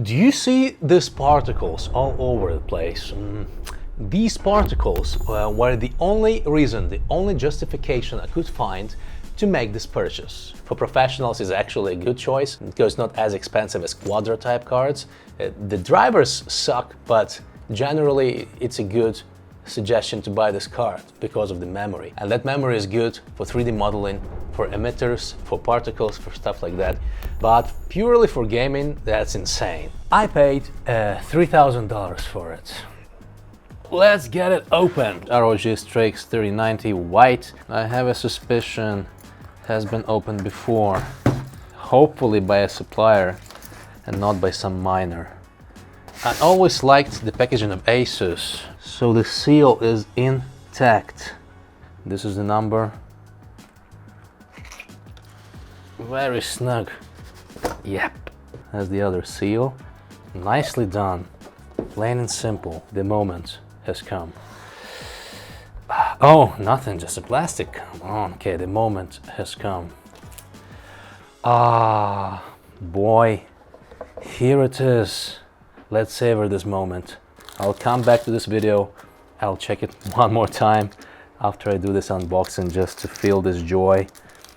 Do you see these particles all over the place? These particles were the only reason, the only justification I could find to make this purchase. For professionals, it's actually a good choice because it's not as expensive as Quadro type cards. The drivers suck, but generally it's a good suggestion to buy this card because of the memory. And that memory is good for 3D modeling, for emitters, for particles, for stuff like that. But purely for gaming, that's insane. I paid $3,000 for it. Let's get it opened. ROG Strix 3090 White. I have a suspicion it has been opened before. Hopefully by a supplier and not by some miner. I always liked the packaging of Asus. So the seal is intact. This is the number. Very snug. Yep. As the other seal. Nicely done. Plain and simple. The moment has come. Oh, nothing, just a plastic. Come on. Okay, the moment has come. Ah, boy. Here it is. Let's savor this moment. I'll come back to this video. I'll check it one more time after I do this unboxing just to feel this joy.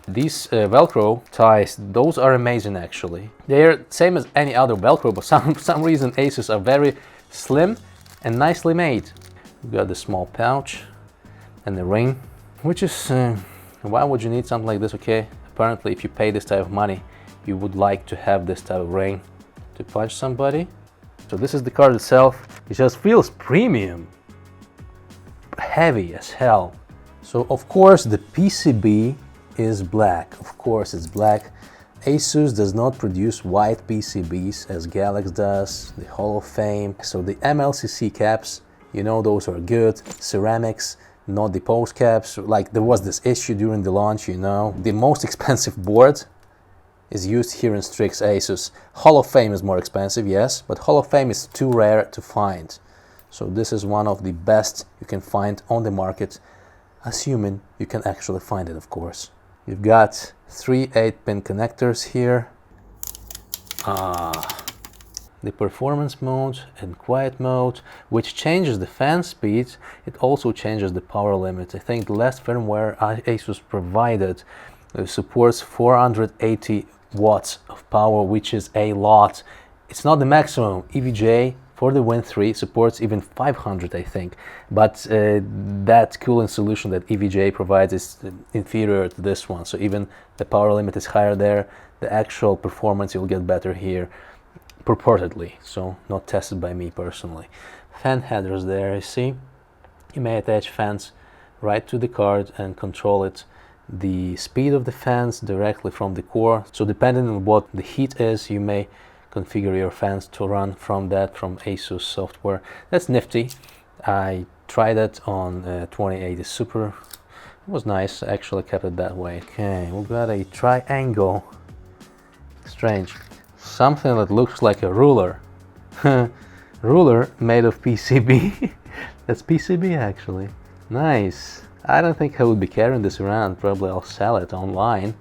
These Velcro ties, those are amazing actually. They're same as any other Velcro, but for some reason Asus are very slim and nicely made. We've got the small pouch and the ring, which is, why would you need something like this? Okay, apparently if you pay this type of money, you would like to have this type of ring to punch somebody. So this is the card itself. It just feels premium, heavy as hell. So of course the PCB is black. Of course it's black. Asus does not produce white PCBs as Galax does, the Hall of Fame. So the MLCC caps, you know, those are good. Ceramics, not the post caps. Like there was this issue during the launch, you know. The most expensive board is used here in Strix Asus. Hall of Fame is more expensive, yes, but Hall of Fame is too rare to find. So this is one of the best you can find on the market, assuming you can actually find it, of course. You've got 3 8-pin connectors here. The performance mode and quiet mode, which changes the fan speed. It also changes the power limit. I think the last firmware Asus provided supports 480 watts of power, which is a lot. It's not the maximum. EVGA for the Win 3 supports even 500, I think, but that cooling solution that EVGA provides is inferior to this one. So even the power limit is higher there. The actual performance you'll get better here, purportedly. So not tested by me personally. Fan headers there, you see. You may attach fans right to the card and control it. The speed of the fans directly from the core. So depending on what the heat is, you may configure your fans to run from Asus software. That's nifty. I tried it on 2080 Super. It was nice. I actually kept it that way. Okay, we've got a triangle. Strange. Something that looks like a ruler. Ruler made of PCB. That's PCB actually. Nice. I don't think I would be carrying this around. Probably I'll sell it online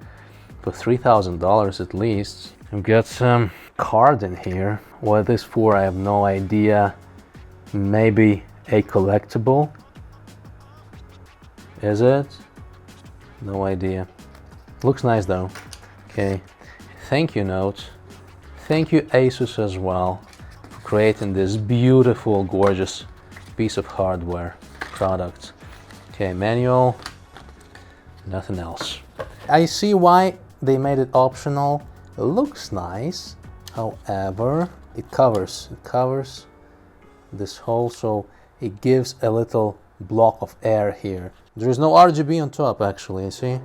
for $3,000 at least. We've got some card in here. What it is for, I have no idea. Maybe a collectible? Is it? No idea. Looks nice though. Okay. Thank you note. Thank you Asus as well for creating this beautiful, gorgeous piece of hardware product. Okay, manual. Nothing else. I see why they made it optional. It looks nice. However, it covers this hole, so it gives a little block of air here. There is no RGB on top actually, you see?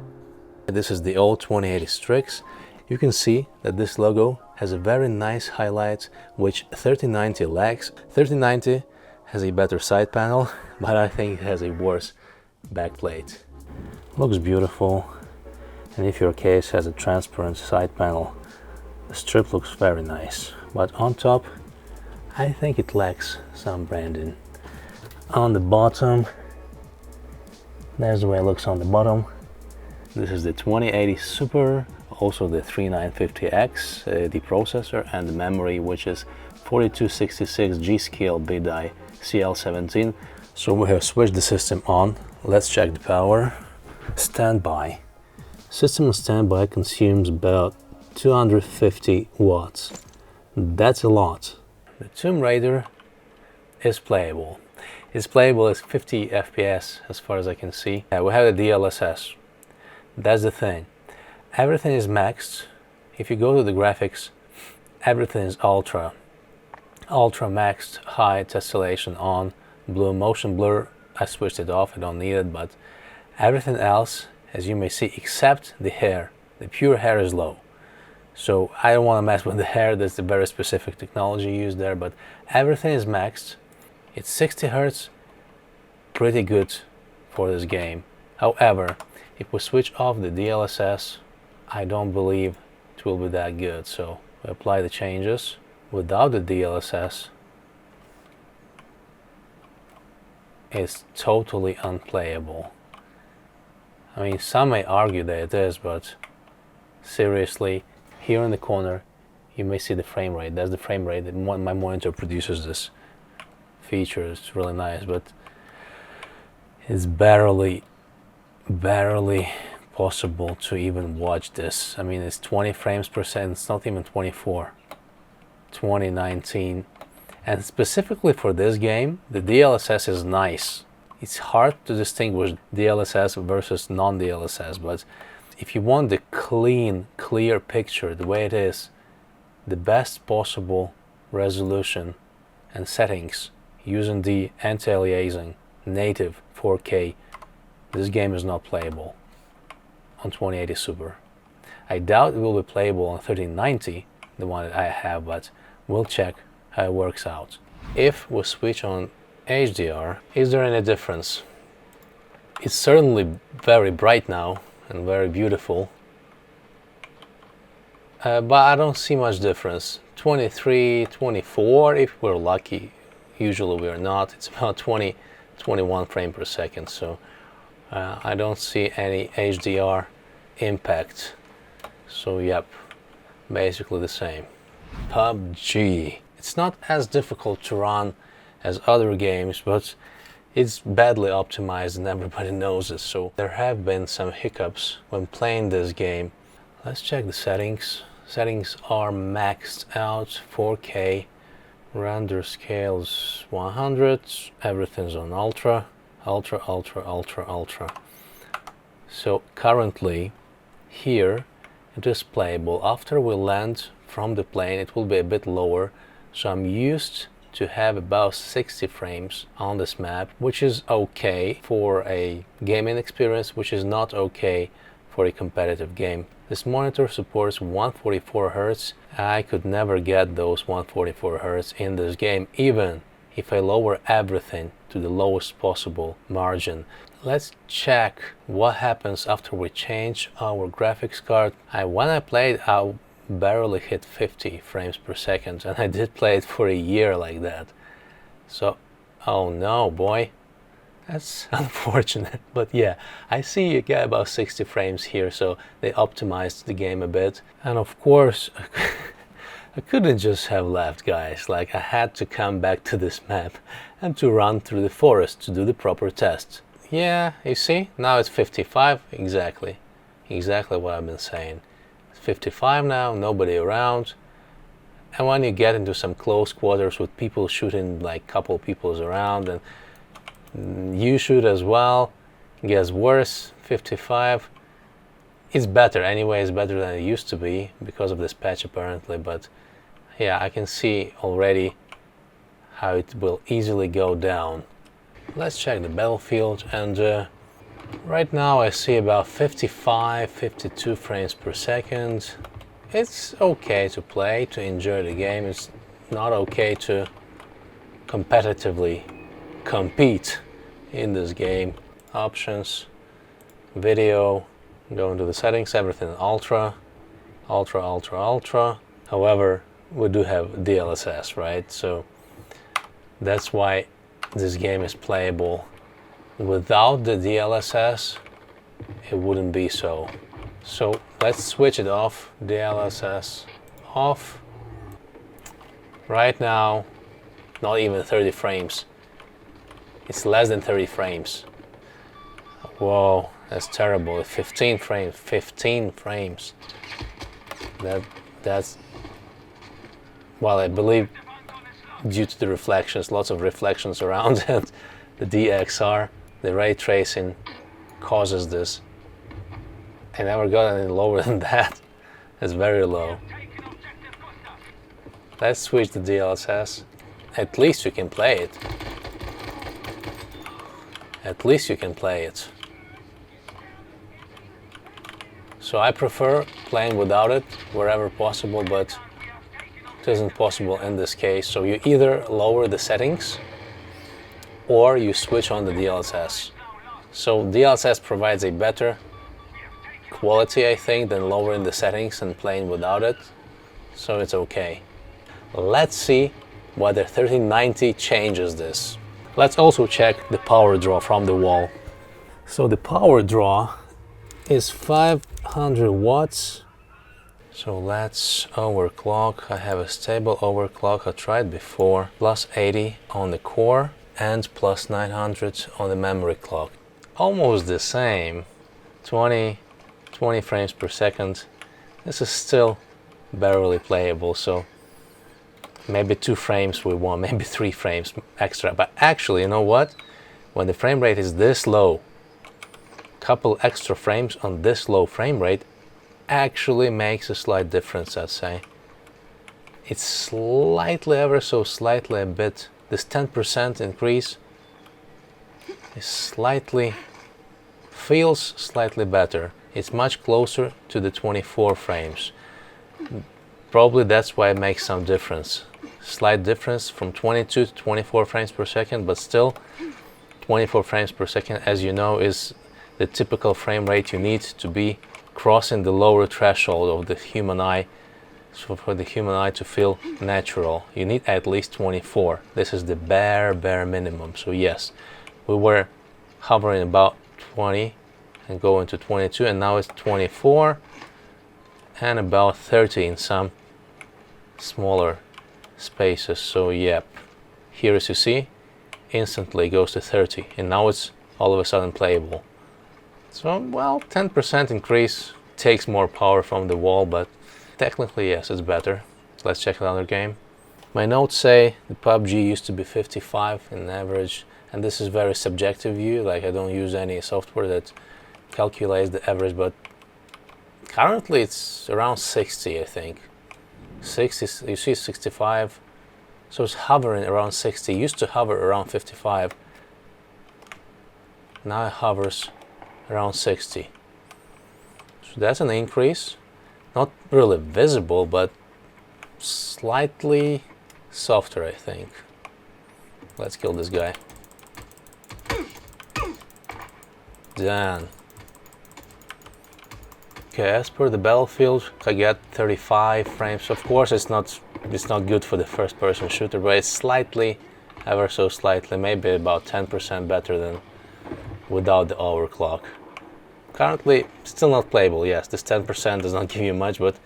This is the old 2080 Strix. You can see that this logo has a very nice highlight, which 3090 lacks. 3090 has a better side panel, but I think it has a worse backplate. Looks beautiful, and if your case has a transparent side panel, the strip looks very nice, but on top I think it lacks some branding. On the bottom, there's the way it looks on the bottom. This is the 2080 Super also the 3950X, the processor, and the memory, which is 4266 G-Scale BDI CL17. So we have switched the system on. Let's check the power. Standby. System on standby consumes about 250 watts. That's a lot. The Tomb Raider is playable. It's playable as 50 FPS as far as I can see. We have the DLSS. That's the thing. Everything is maxed. If you go to the graphics, everything is ultra maxed, high tessellation on, blue motion blur. I switched it off, I don't need it, but everything else, as you may see, except the hair. The pure hair is low. So I don't want to mess with the hair. That's the very specific technology used there, but everything is maxed. It's 60 Hz, pretty good for this game. However, if we switch off the DLSS, I don't believe it will be that good. So we apply the changes. Without the DLSS, it's totally unplayable. I mean, some may argue that it is, but seriously, here in the corner, you may see the frame rate. That's the frame rate that my monitor produces this feature. It's really nice, but it's barely possible to even watch this. I mean, it's 20 frames per second. It's not even 24. 2019. And specifically for this game, the DLSS is nice. It's hard to distinguish DLSS versus non-DLSS, but if you want the clean, clear picture the way it is, the best possible resolution and settings using the anti-aliasing native 4K, this game is not playable on 2080 Super. I doubt it will be playable on 1390, the one that I have, but we'll check how it works out. If we switch on HDR, is there any difference? It's certainly very bright now and very beautiful, but I don't see much difference. 23, 24 if we're lucky. Usually we're not. It's about 20, 21 frames per second, so I don't see any HDR impact. So yep, basically the same. PUBG. It's not as difficult to run as other games, but it's badly optimized and everybody knows it, so there have been some hiccups when playing this game. Let's check the settings. Settings are maxed out, 4K, render scales 100, everything's on ultra. So currently here it is playable. After we land from the plane it will be a bit lower, so I'm used to have about 60 frames on this map, which is okay for a gaming experience, which is not okay for a competitive game. This monitor supports 144 Hz. I could never get those 144 Hz in this game, even if I lower everything to the lowest possible margin. Let's check what happens after we change our graphics card. When I played, I barely hit 50 frames per second, and I did play it for a year like that. So, oh no, boy, that's unfortunate. But yeah, I see you get about 60 frames here, so they optimized the game a bit. And of course, I couldn't just have left, guys. Like, I had to come back to this map and to run through the forest to do the proper test. Yeah, you see, now it's 55, exactly what I've been saying. 55 now, nobody around, and when you get into some close quarters with people shooting, like couple people's around, and you shoot as well, it gets worse. 55, it's better anyway, it's better than it used to be because of this patch apparently, but yeah, I can see already how it will easily go down. Let's check the battlefield, and right now I see about 55, 52 frames per second. It's okay to play, to enjoy the game. It's not okay to competitively compete in this game. Options, video, go into the settings, everything ultra. However, we do have DLSS, right? So that's why this game is playable. Without the DLSS, it wouldn't be so. So let's switch it off, DLSS off. Right now, not even 30 frames. It's less than 30 frames. Whoa, that's terrible. 15 frames, 15 frames. That's, well, I believe due to the reflections, lots of reflections around it, the DXR, the ray tracing causes this. I never got any lower than that. It's very low. Let's switch the DLSS. At least you can play it. At least you can play it. So I prefer playing without it wherever possible, but it isn't possible in this case. So you either lower the settings or you switch on the DLSS. So DLSS provides a better quality, I think, than lowering the settings and playing without it. So it's okay. Let's see whether 3090 changes this. Let's also check the power draw from the wall. So the power draw is 500 watts. So let's overclock. I have a stable overclock. I tried before. Plus 80 on the core and plus 900 on the memory clock. Almost the same. 20 frames per second. This is still barely playable, so maybe 2 frames we want, maybe 3 frames extra. But actually, you know what? When the frame rate is this low, couple extra frames on this low frame rate actually makes a slight difference, I'd say. It's slightly, ever so slightly a bit, this 10% increase is slightly, feels slightly better. It's much closer to the 24 frames. Probably that's why it makes some difference. Slight difference from 22 to 24 frames per second, but still 24 frames per second, as you know, is the typical frame rate you need to be crossing the lower threshold of the human eye. So for the human eye to feel natural, you need at least 24. This is the bare minimum. So yes, we were hovering about 20 and going to 22, and now it's 24 and about 30 in some smaller spaces. So yep, here as you see, instantly goes to 30, and now it's all of a sudden playable. So well, 10% increase takes more power from the wall, but technically yes, it's better. Let's check another game. My notes say the PUBG used to be 55 in average, and this is very subjective view. Like, I don't use any software that calculates the average, but currently it's around 60, I think. 60, you see 65, so it's hovering around 60. It used to hover around 55. Now it hovers around 60. So that's an increase. Not really visible, but slightly softer, I think. Let's kill this guy. Done. Okay, as per the battlefield, I get 35 frames. Of course, it's not good for the first-person shooter, but it's slightly, ever so slightly, maybe about 10% better than without the overclock. Currently, still not playable. Yes, this 10% does not give you much, but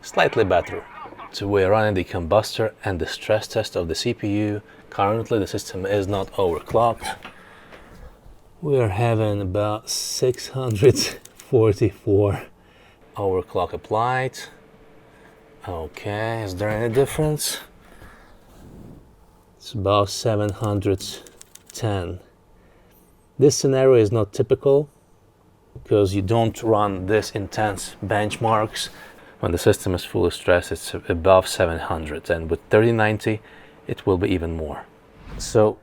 slightly better. So we are running the combustor and the stress test of the CPU. Currently, the system is not overclocked. We are having about 644 overclock applied. Okay, is there any difference? It's about 710. This scenario is not typical because you don't run this intense benchmarks. When the system is fully stressed, it's above 700, and with 3090 it will be even more. So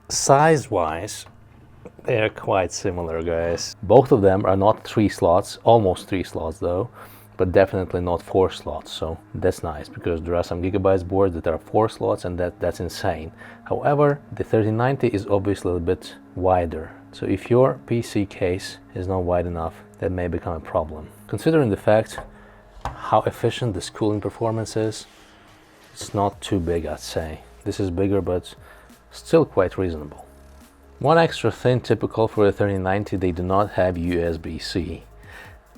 size-wise, they are quite similar, guys. Both of them are not 3 slots, almost 3 slots though, but definitely not 4 slots. So that's nice, because there are some Gigabyte boards that are 4 slots, and that's insane. However, the 3090 is obviously a bit wider. So if your PC case is not wide enough, that may become a problem. Considering the fact how efficient this cooling performance is, it's not too big, I'd say. This is bigger, but still quite reasonable. One extra thing typical for the 3090, they do not have USB-C.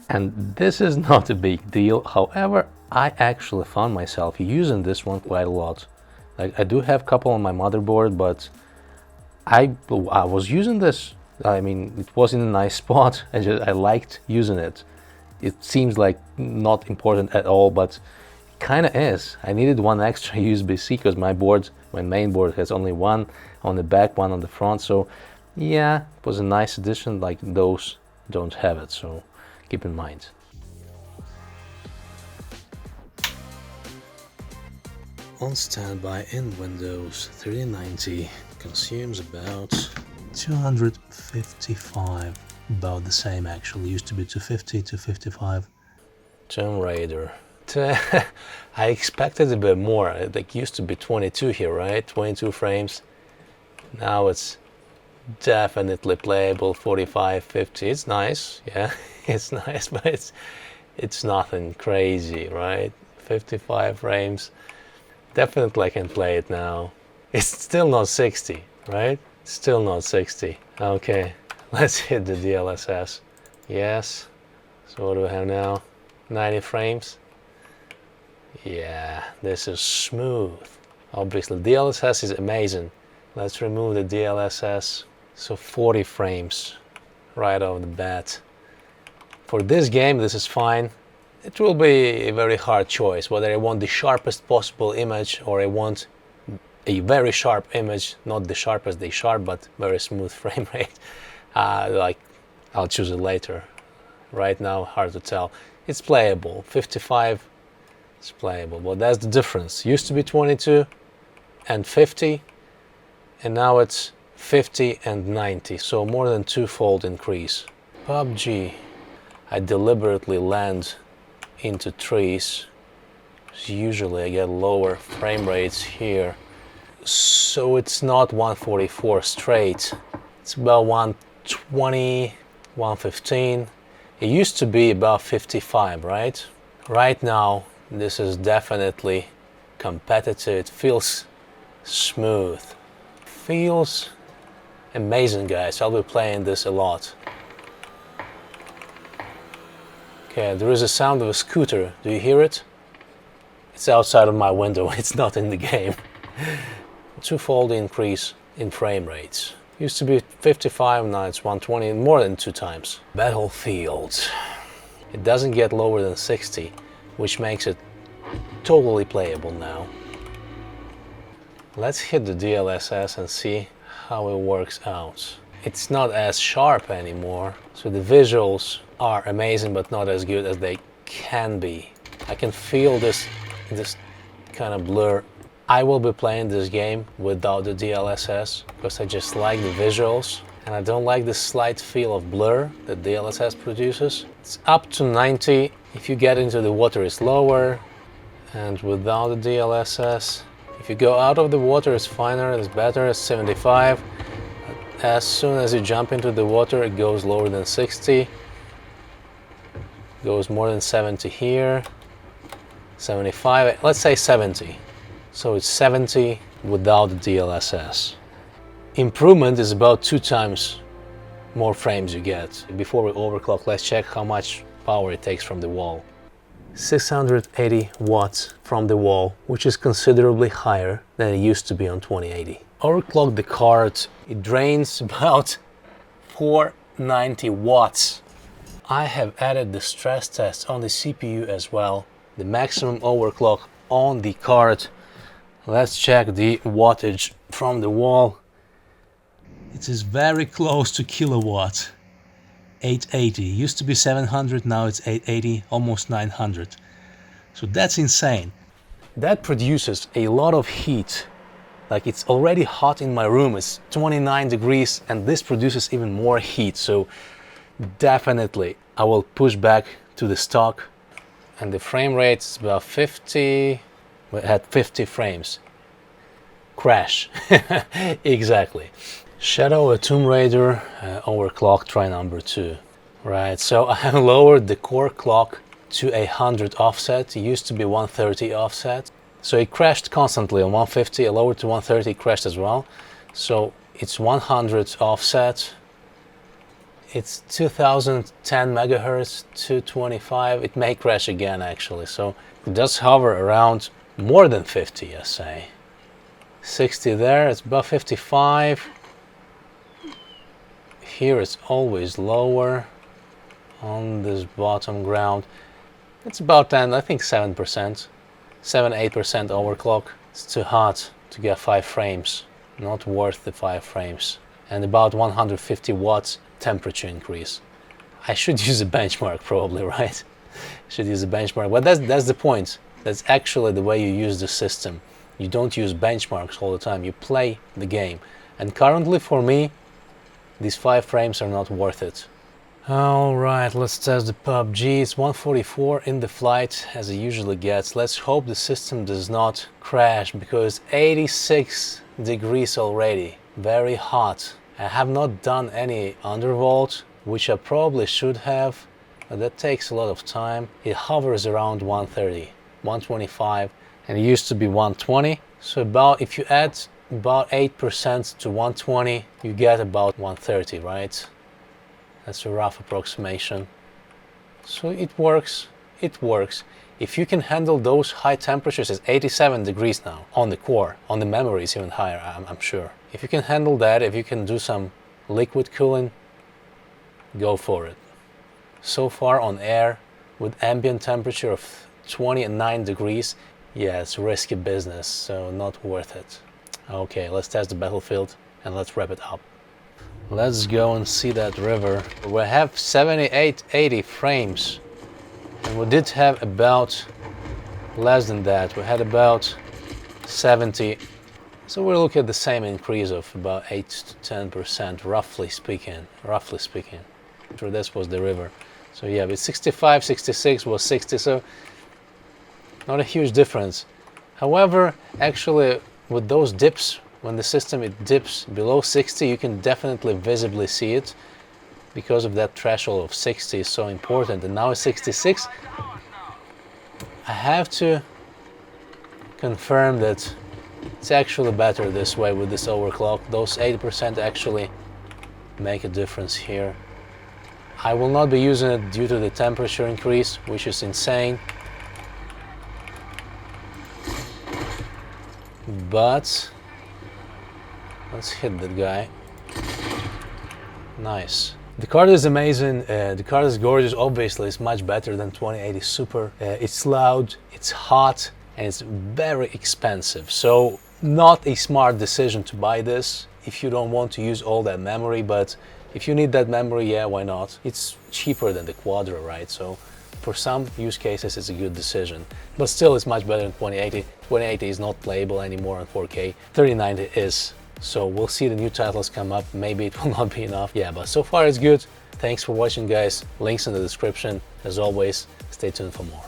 And this is not a big deal. However, I actually found myself using this one quite a lot. Like, I do have a couple on my motherboard, but I was using this. I mean, it was in a nice spot. I liked using it. It seems like not important at all, but it kind of is. I needed one extra USB-C because my main board has only one on the back, one on the front. So yeah, it was a nice addition. Like, those don't have it, so keep in mind. On standby in Windows 3090 consumes about 255, about the same actually, used to be 250, 255. Tomb Raider. I expected a bit more. It used to be 22 here, right? 22 frames. Now it's definitely playable, 45, 50. It's nice, yeah, it's nice, but it's nothing crazy, right? 55 frames. Definitely I can play it now. It's still not 60, right? Still not 60. Okay, let's hit the DLSS. Yes. So what do we have now? 90 frames. Yeah, this is smooth. Obviously, DLSS is amazing. Let's remove the DLSS. So 40 frames right off the bat. For this game, this is fine. It will be a very hard choice whether I want the sharpest possible image or I want a very sharp image, not the sharpest they sharp, but very smooth frame rate. Like, I'll choose it later. Right now, hard to tell. It's playable. 55, it's playable. But that's the difference. Used to be 22 and 50, and now it's 50 and 90. So more than twofold increase. PUBG. I deliberately land into trees. Usually I get lower frame rates here. So it's not 144 straight. It's about 120, 115. It used to be about 55, right? Right now, this is definitely competitive. It feels smooth. Feels amazing, guys. I'll be playing this a lot. Okay, there is a sound of a scooter. Do you hear it? It's outside of my window. It's not in the game. Twofold increase in frame rates. Used to be 55, now it's 120, more than 2 times. Battlefield. It doesn't get lower than 60, which makes it totally playable now. Let's hit the DLSS and see how it works out. It's not as sharp anymore, so the visuals are amazing but not as good as they can be. I can feel this kind of blur. I will be playing this game without the DLSS because I just like the visuals and I don't like the slight feel of blur that DLSS produces. It's up to 90. If you get into the water, it's lower, and without the DLSS, if you go out of the water, it's finer, it's better, it's 75. As soon as you jump into the water, it goes lower than 60. Goes more than 70 here. 75, let's say 70. So it's 70 without the DLSS. Improvement is about 2 times more frames you get. Before we overclock, let's check how much power it takes from the wall. 680 watts from the wall, which is considerably higher than it used to be on 2080. Overclock the card, it drains about 490 watts. I have added the stress test on the CPU as well, the maximum overclock on the card. Let's check the wattage from the wall. It is very close to kilowatt. 880, used to be 700, now it's 880, almost 900. So that's insane. That produces a lot of heat. Like, it's already hot in my room, it's 29 degrees, and this produces even more heat. So definitely I will push back to the stock, and the frame rate is about 50. We had 50 frames. Crash. Exactly. Shadow a Tomb Raider, overclock, try number 2. Right, so I have lowered the core clock to 100 offset. It used to be 130 offset. So it crashed constantly on 150, I lowered to 130, it crashed as well. So it's 100 offset. It's 2010 megahertz, 225. It may crash again actually, so it does hover around more than 50, I say. 60 there, it's above 55. Here it's always lower on this bottom ground. It's about 10, I think 7%, 7-8% overclock. It's too hot to get 5 frames, not worth the 5 frames. And about 150 watts temperature increase. I should use a benchmark probably, right? Should use a benchmark, but that's the point. That's actually the way you use the system. You don't use benchmarks all the time, you play the game. And currently for me, these 5 frames are not worth it. Alright, let's test the PUBG. It's 144 in the flight as it usually gets. Let's hope the system does not crash because 86 degrees already. Very hot. I have not done any undervolt, which I probably should have, but that takes a lot of time. It hovers around 130, 125, and it used to be 120. So about, if you add about 8% to 120, you get about 130, right? That's a rough approximation. So it works, it works. If you can handle those high temperatures, it's 87 degrees now on the core. On the memory it's even higher, I'm sure. If you can handle that, if you can do some liquid cooling, go for it. So far on air, with ambient temperature of 29 degrees, yeah, it's risky business, so not worth it. Okay, let's test the battlefield and let's wrap it up. Let's go and see that river. We have 78, 80 frames. And we did have about less than that. We had about 70. So we're looking at the same increase of about 8 to 10%, roughly speaking. Roughly speaking. So this was the river. So yeah, with 65, 66 was 60. So not a huge difference. However, actually with those dips, when the system it dips below 60, you can definitely visibly see it because of that threshold of 60 is so important. And now it's 66. I have to confirm that it's actually better this way with this overclock. Those 80% actually make a difference here. I will not be using it due to the temperature increase, which is insane. But let's hit that guy. Nice. The card is amazing, the card is gorgeous, obviously it's much better than 2080 Super. It's loud, it's hot, and it's very expensive. So not a smart decision to buy this if you don't want to use all that memory, but if you need that memory, yeah, why not? It's cheaper than the Quadro, right? So for some use cases it's a good decision. But still it's much better than 2080. 2080 is not playable anymore on 4K. 3090 is. So we'll see the new titles come up. Maybe it will not be enough. Yeah, but so far it's good. Thanks for watching, guys. Links in the description. As always, stay tuned for more.